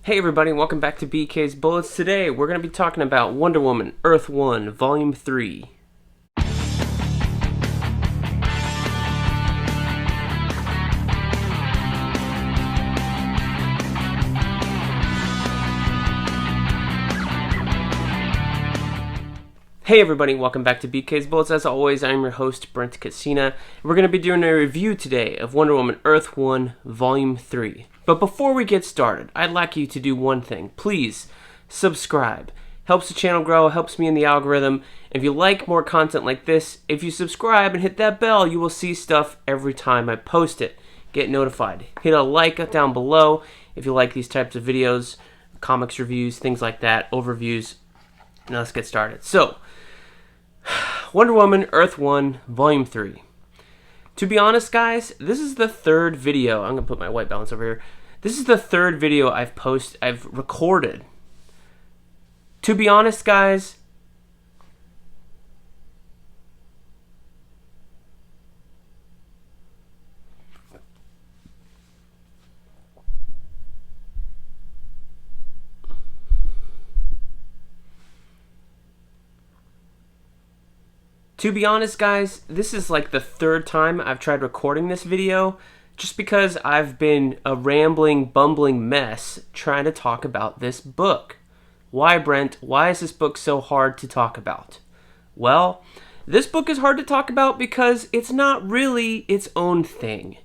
Hey everybody, welcome back to BK's Bullets. Today we're going to be talking about Wonder Woman Earth 1 Volume 3. Hey everybody, welcome back to BK's Bullets. As always, I'm your host, Brent. We're going to be doing a review today of Wonder Woman Earth 1 Volume 3. But before we get started, I'd like you to do one thing. Please subscribe. Helps the channel grow, helps me in the algorithm. If you like more content like this, if you subscribe and hit that bell, you will see stuff every time I post it. Get notified. Hit a like down below if you like these types of videos, comics reviews, things like that, overviews. Now let's get started. So, Wonder Woman Earth 1 Volume 3. To be honest, guys, this is the third video. I'm going to put my white balance over here. This is the third video I've recorded. To be honest, guys, this is like the third time I've tried recording this video just because I've been a rambling, bumbling mess trying to talk about this book. Why, Brent? Why is this book so hard to talk about? Well, this book is hard to talk about because it's not really its own thing.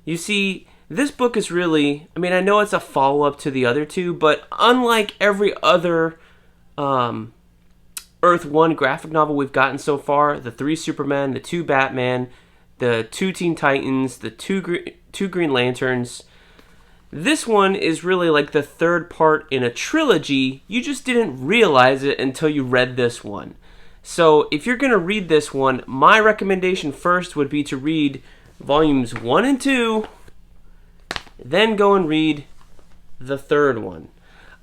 You see, this book is really, I know it's a follow-up to the other two, but unlike every other Earth 1 graphic novel we've gotten so far, the 3 Supermen, the 2 Batman, the 2 Teen Titans, the 2 Green Lanterns, this one is really like the third part in a trilogy. You just didn't realize it until you read this one. So if you're going to read this one, my recommendation first would be to read volumes 1 and 2, then go and read the third one.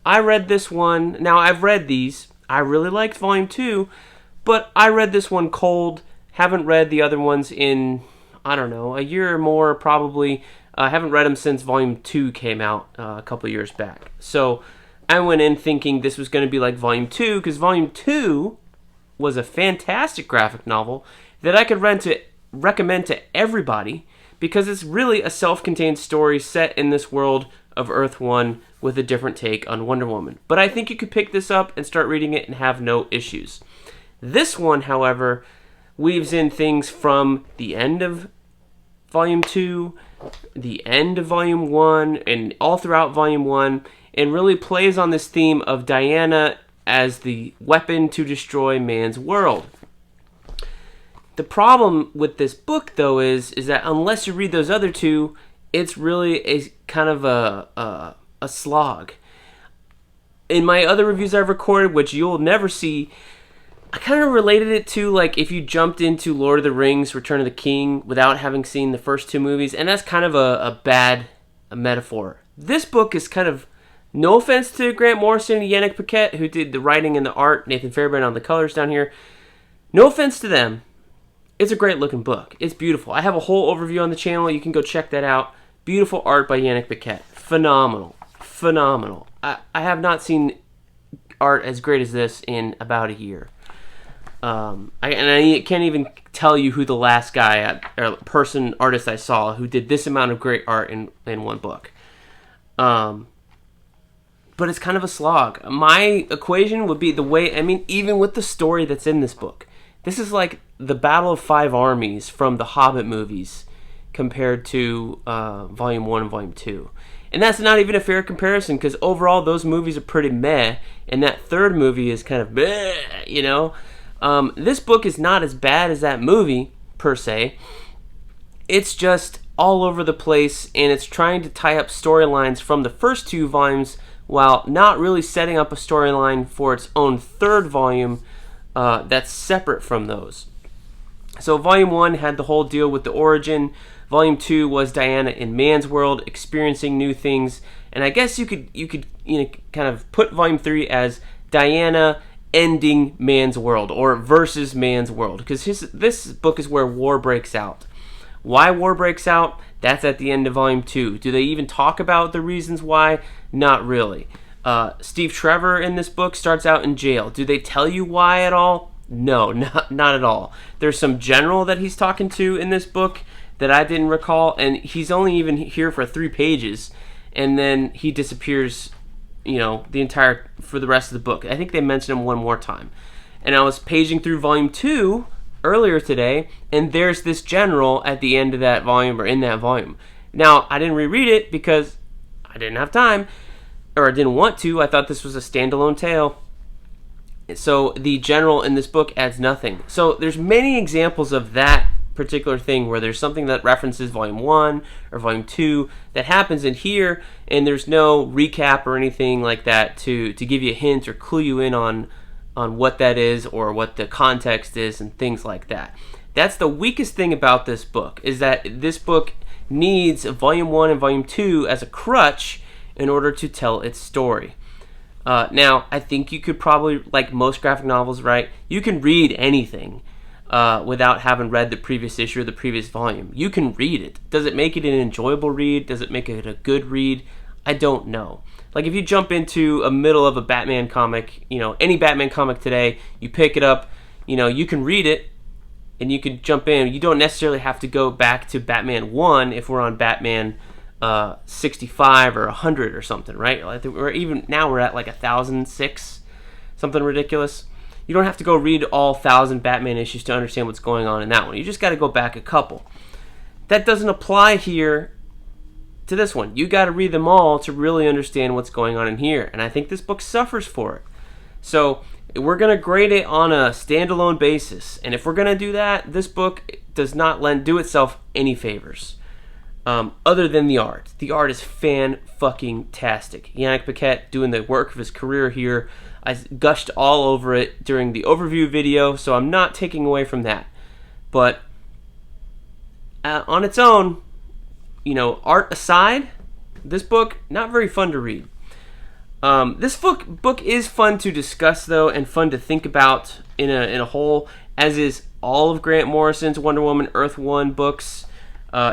I read this one. Now, I've read these. I really liked Volume 2, but I read this one cold. Haven't read the other ones in, I don't know, a year or more probably. I haven't read them since Volume 2 came out a couple years back. So I went in thinking this was going to be like Volume 2, because Volume 2 was a fantastic graphic novel that I could recommend to everybody, because it's really a self-contained story set in this world of Earth 1 with a different take on Wonder Woman. But I think you could pick this up and start reading it and have no issues. This one, however, weaves in things from the end of Volume 2, the end of Volume 1, and all throughout Volume 1, and really plays on this theme of Diana as the weapon to destroy man's world. The problem with this book, though, is that unless you read those other two, it's really a kind of a slog. In my other reviews I've recorded, which you'll never see, I kind of related it to like if you jumped into Lord of the Rings, Return of the King, without having seen the first 2 movies, and that's kind of a bad metaphor. This book is kind of, no offense to Grant Morrison and Yanick Paquette, who did the writing and the art, Nathan Fairbairn on the colors down here. No offense to them. It's a great looking book. It's beautiful. I have a whole overview on the channel. You can go check that out. Beautiful art by Yanick Paquette. Phenomenal. Phenomenal. I have not seen art as great as this in about a year. I can't even tell you who the last guy or artist I saw who did this amount of great art in one book. But it's kind of a slog. My equation would be the way, even with the story that's in this book, this is like the Battle of 5 Armies from the Hobbit movies compared to Volume 1 and Volume 2. And that's not even a fair comparison, because overall those movies are pretty meh, and that third movie is kind of bleh, you know? This book is not as bad as that movie, per se. It's just all over the place, and it's trying to tie up storylines from the first 2 volumes while not really setting up a storyline for its own third volume that's separate from those. So Volume 1 had the whole deal with the origin. Volume 2 was Diana in man's world, experiencing new things. And I guess you could kind of put Volume 3 as Diana ending man's world, or versus man's world, because this book is where war breaks out. Why war breaks out, that's at the end of volume 2. Do they even talk about the reasons why? Not really. Steve Trevor in this book starts out in jail. Do they tell you why at all? No, not at all. There's some general that he's talking to in this book that I didn't recall, and he's only even here for 3 pages, and then he disappears, for the rest of the book. I think they mentioned him one more time. And I was paging through volume 2 earlier today, and there's this general at the end of that volume, or in that volume. Now, I didn't reread it because I didn't have time, or I didn't want to. I thought this was a standalone tale. So the general in this book adds nothing. So there's many examples of that particular thing where there's something that references volume 1 or volume 2 that happens in here, and there's no recap or anything like that to give you a hint or clue you in on what that is or what the context is and things like that. That's the weakest thing about this book, is that this book needs volume 1 and volume 2 as a crutch in order to tell its story. Now, I think you could probably, like most graphic novels, right, you can read anything without having read the previous issue or the previous volume. You can read it. Does it make it an enjoyable read? Does it make it a good read? I don't know. Like, if you jump into a middle of a Batman comic, any Batman comic today, you pick it up, you can read it, and you can jump in. You don't necessarily have to go back to Batman 1 if we're on Batman 65 or 100 or something, right? I think we're at like 1006, something ridiculous. You don't have to go read all 1,000 Batman issues to understand what's going on in that one. You just got to go back a couple. That doesn't apply here to this one. You got to read them all to really understand what's going on in here, and I think this book suffers for it. So we're going to grade it on a standalone basis, and if we're going to do that, this book does not do itself any favors. Other than the art. The art is fan-fucking-tastic. Yanick Paquette doing the work of his career here. I gushed all over it during the overview video, so I'm not taking away from that. But on its own, art aside, this book, not very fun to read. This book is fun to discuss, though, and fun to think about in a whole, as is all of Grant Morrison's Wonder Woman Earth 1 books.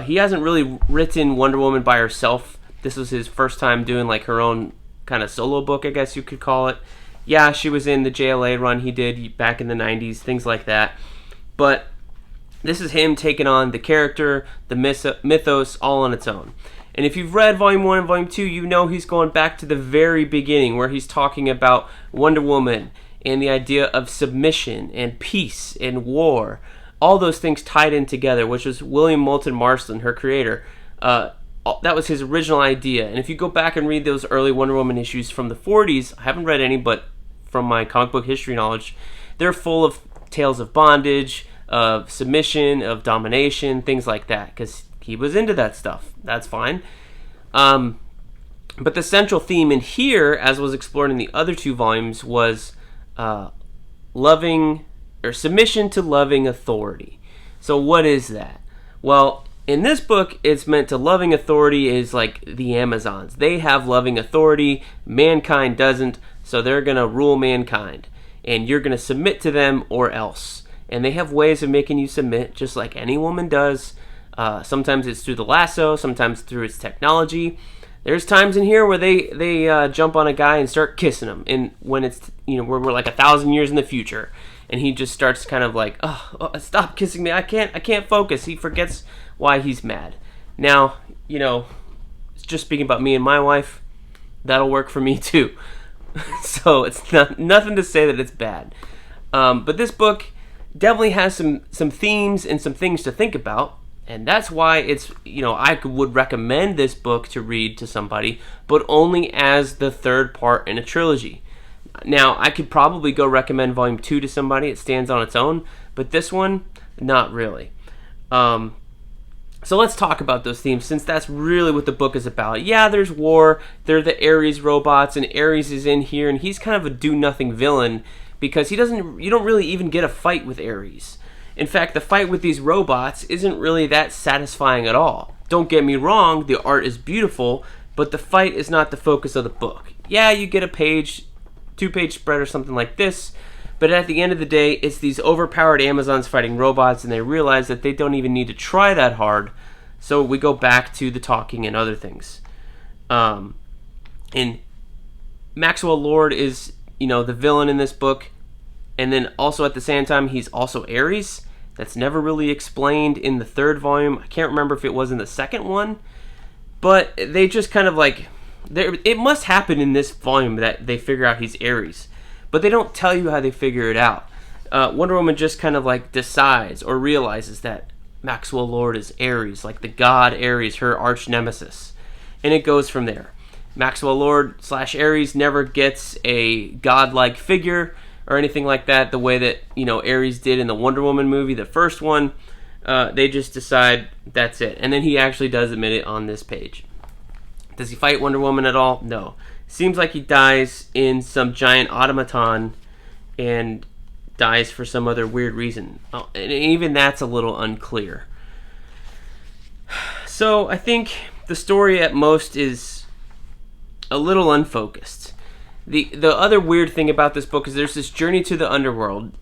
He hasn't really written Wonder Woman by herself. This was his first time doing like her own kind of solo book, I guess you could call it. Yeah, she was in the JLA run he did back in the 90s, things like that. But this is him taking on the character, the mythos, all on its own. And if you've read Volume 1 and Volume 2, you know he's going back to the very beginning where he's talking about Wonder Woman and the idea of submission and peace and war. All those things tied in together, which was William Moulton Marston, her creator. That was his original idea. And if you go back and read those early Wonder Woman issues from the 40s, I haven't read any, but from my comic book history knowledge, they're full of tales of bondage, of submission, of domination, things like that, because he was into that stuff. That's fine. But the central theme in here, as was explored in the other 2 volumes, was submission to loving authority. So what is that? Well, in this book, it's meant to loving authority is like the Amazons. They have loving authority. Mankind doesn't, so they're going to rule mankind. And you're going to submit to them or else. And they have ways of making you submit, just like any woman does. Sometimes it's through the lasso, sometimes through its technology. There's times in here where they jump on a guy and start kissing him. And when it's, we're like 1,000 years in the future. And he just starts kind of like, oh, stop kissing me. I can't focus. He forgets why he's mad. Now, just speaking about me and my wife, that'll work for me too. So it's nothing to say that it's bad. But this book definitely has some themes and some things to think about. And that's why it's, I would recommend this book to read to somebody, but only as the 3rd part in a trilogy. Now, I could probably go recommend Volume 2 to somebody. It stands on its own. But this one, not really. So let's talk about those themes, since that's really what the book is about. Yeah, there's war. They're the Ares robots, and Ares is in here, and he's kind of a do-nothing villain because you don't really even get a fight with Ares. In fact, the fight with these robots isn't really that satisfying at all. Don't get me wrong, the art is beautiful, but the fight is not the focus of the book. Yeah, you get a 2-page spread or something like this, But at the end of the day, it's these overpowered Amazons fighting robots, and they realize that they don't even need to try that hard. So we go back to the talking and other things. And Maxwell Lord is, the villain in this book. And then also at the same time, he's also Ares. That's never really explained in the third volume. I can't remember if it was in the second one. But they just kind of it must happen in this volume that they figure out he's Ares. But they don't tell you how they figure it out. Wonder Woman just kind of decides or realizes that Maxwell Lord is Ares, like the god Ares, her arch nemesis. And it goes from there. Maxwell Lord / Ares never gets a godlike figure or anything like that, the way that, Ares did in the Wonder Woman movie, the first one. They just decide that's it. And then he actually does admit it on this page. Does he fight Wonder Woman at all? No. Seems like he dies in some giant automaton and dies for some other weird reason. Oh, and even that's a little unclear. So I think the story at most is a little unfocused. The other weird thing about this book is there's this journey to the underworld.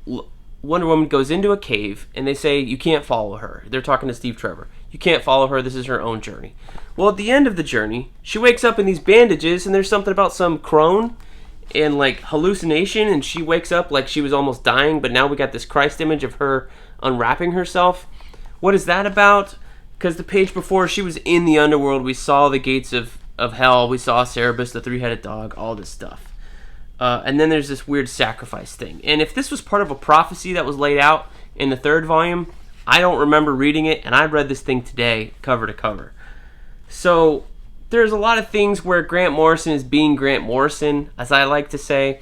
Wonder Woman goes into a cave, and they say, you can't follow her. They're talking to Steve Trevor. You can't follow her. This is her own journey. Well, at the end of the journey, she wakes up in these bandages, and there's something about some crone and, hallucination, and she wakes up like she was almost dying, but now we got this Christ image of her unwrapping herself. What is that about? Because the page before, she was in the underworld. We saw the gates of hell. We saw Cerberus, the three-headed dog, all this stuff. And then there's this weird sacrifice thing. And if this was part of a prophecy that was laid out in the third volume, I don't remember reading it, and I read this thing today, cover to cover. So there's a lot of things where Grant Morrison is being Grant Morrison, as I like to say.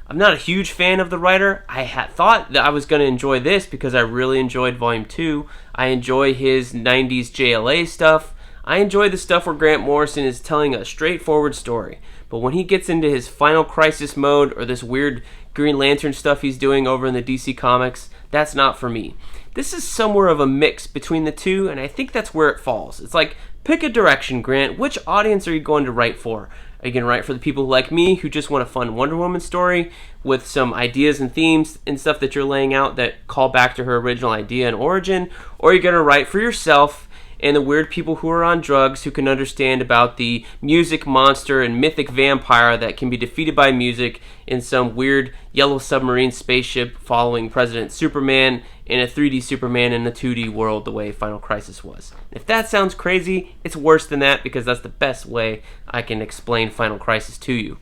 I'm not a huge fan of the writer. I had thought that I was going to enjoy this because I really enjoyed Volume 2. I enjoy his 90s JLA stuff. I enjoy the stuff where Grant Morrison is telling a straightforward story. But when he gets into his Final Crisis mode or this weird Green Lantern stuff he's doing over in the DC Comics, that's not for me. This is somewhere of a mix between the two, and I think that's where it falls. It's pick a direction, Grant. Which audience are you going to write for? Are you going to write for the people like me who just want a fun Wonder Woman story with some ideas and themes and stuff that you're laying out that call back to her original idea and origin? Or are you going to write for yourself and the weird people who are on drugs who can understand about the music monster and mythic vampire that can be defeated by music in some weird yellow submarine spaceship following President Superman in a 3D Superman in a 2D world the way Final Crisis was? If that sounds crazy, it's worse than that because that's the best way I can explain Final Crisis to you.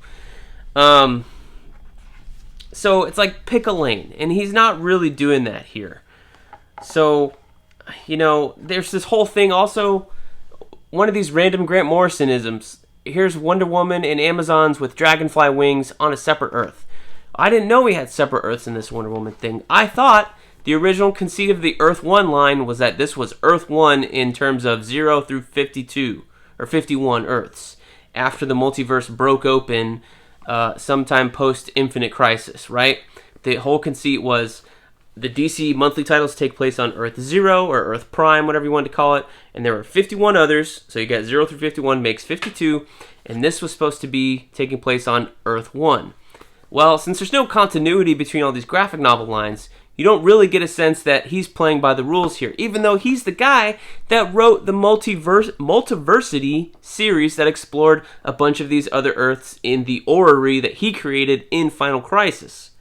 So it's pick a lane, and he's not really doing that here. So there's this whole thing also, one of these random Grant Morrison-isms. Here's Wonder Woman and Amazons with dragonfly wings on a separate Earth. I didn't know we had separate Earths in this Wonder Woman thing. I thought the original conceit of the Earth 1 line was that this was Earth 1 in terms of 0 through 52, or 51 Earths, after the multiverse broke open sometime post-Infinite Crisis, right? The whole conceit was the DC monthly titles take place on Earth 0 or Earth Prime, whatever you want to call it, and there were 51 others, so you got 0 through 51 makes 52, and this was supposed to be taking place on Earth 1. Well, since there's no continuity between all these graphic novel lines, you don't really get a sense that he's playing by the rules here, even though he's the guy that wrote the Multiversity series that explored a bunch of these other Earths in the orrery that he created in Final Crisis.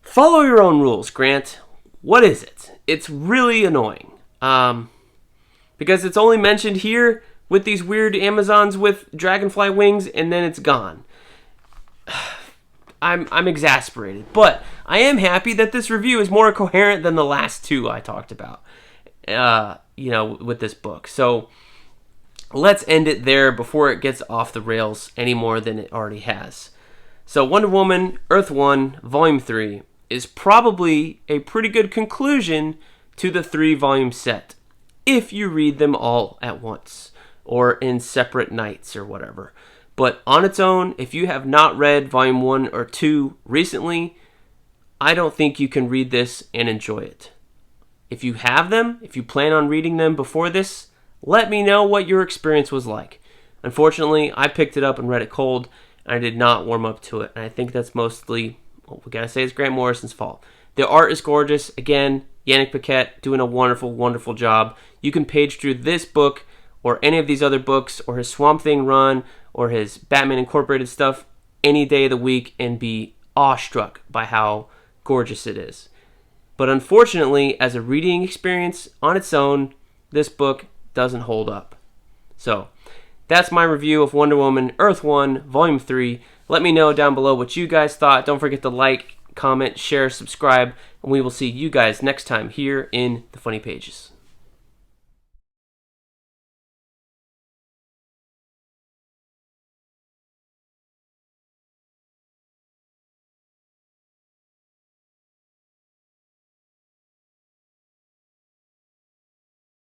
Follow your own rules, Grant. What is it? It's really annoying. Because it's only mentioned here with these weird Amazons with dragonfly wings, and then it's gone. I'm exasperated. But I am happy that this review is more coherent than the last two I talked about, with this book. So let's end it there before it gets off the rails any more than it already has. So Wonder Woman, Earth 1, Volume 3 is probably a pretty good conclusion to the 3-volume set, if you read them all at once, or in separate nights or whatever. But on its own, if you have not read Volume 1 or 2 recently, I don't think you can read this and enjoy it. If you have them, if you plan on reading them before this, let me know what your experience was like. Unfortunately, I picked it up and read it cold, and I did not warm up to it, and I think that's mostly well, we gotta say it's Grant Morrison's fault. The art is gorgeous. Again, Yanick Paquette doing a wonderful, wonderful job. You can page through this book or any of these other books or his Swamp Thing run or his Batman Incorporated stuff any day of the week and be awestruck by how gorgeous it is. But unfortunately, as a reading experience on its own, this book doesn't hold up. So, that's my review of Wonder Woman Earth 1, Volume 3. Let me know down below what you guys thought. Don't forget to like, comment, share, subscribe, and we will see you guys next time here in the Funny Pages.